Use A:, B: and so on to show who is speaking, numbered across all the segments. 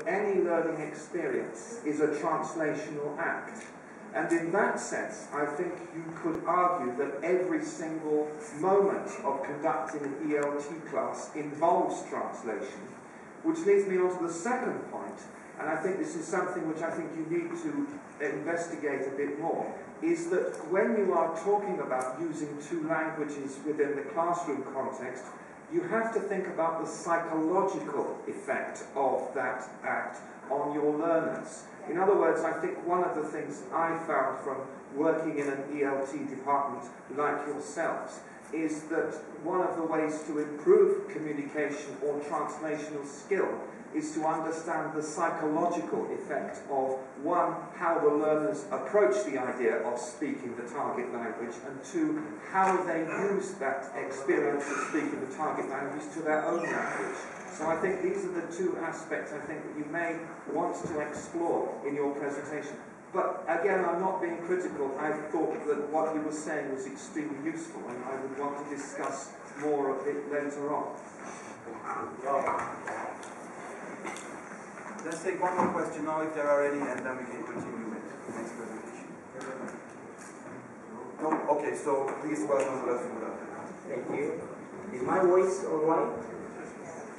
A: Any learning experience is a translational act. And in that sense, I think you could argue that every single moment of conducting an ELT class involves translation, which leads me on to the second point, and I think this is something which I think you need to investigate a bit more, is that when you are talking about using two languages within the classroom context, you have to think about the psychological effect of that act on your learners. In other words, I think one of the things I found from working in an ELT department like yourselves is that one of the ways to improve communication or translational skill is to understand the psychological effect of, one, how the learners approach the idea of speaking the target language, and two, how they use that experience of speaking the target language to their own language. So I think these are the two aspects I think that you may want to explore in your presentation. But again, I'm not being critical. I thought that what you were saying was extremely useful, and I would want to discuss more of it later on.
B: Let's take one more question now, if there are any, and then we can continue with the next presentation. No? Okay, so please welcome the rest of the.
C: Thank you. Is my voice alright?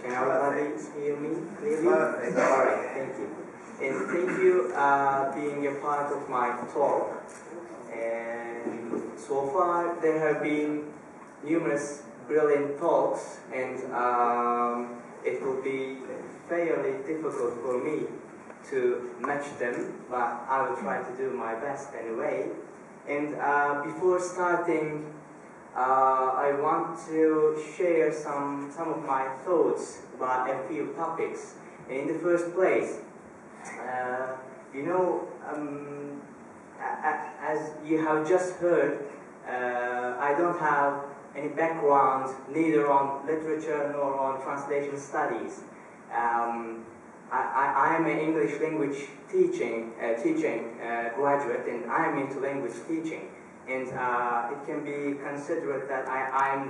C: Can everybody hear me clearly? Alright, thank you. And thank you being a part of my talk. And so far there have been numerous brilliant talks, and it will be fairly difficult for me to match them, but I will try to do my best anyway. And before starting, I want to share some of my thoughts about a few topics. In the first place, as you have just heard, I don't have any background neither on literature nor on translation studies. I am an English language teaching graduate, and I am into language teaching, and it can be considered that I am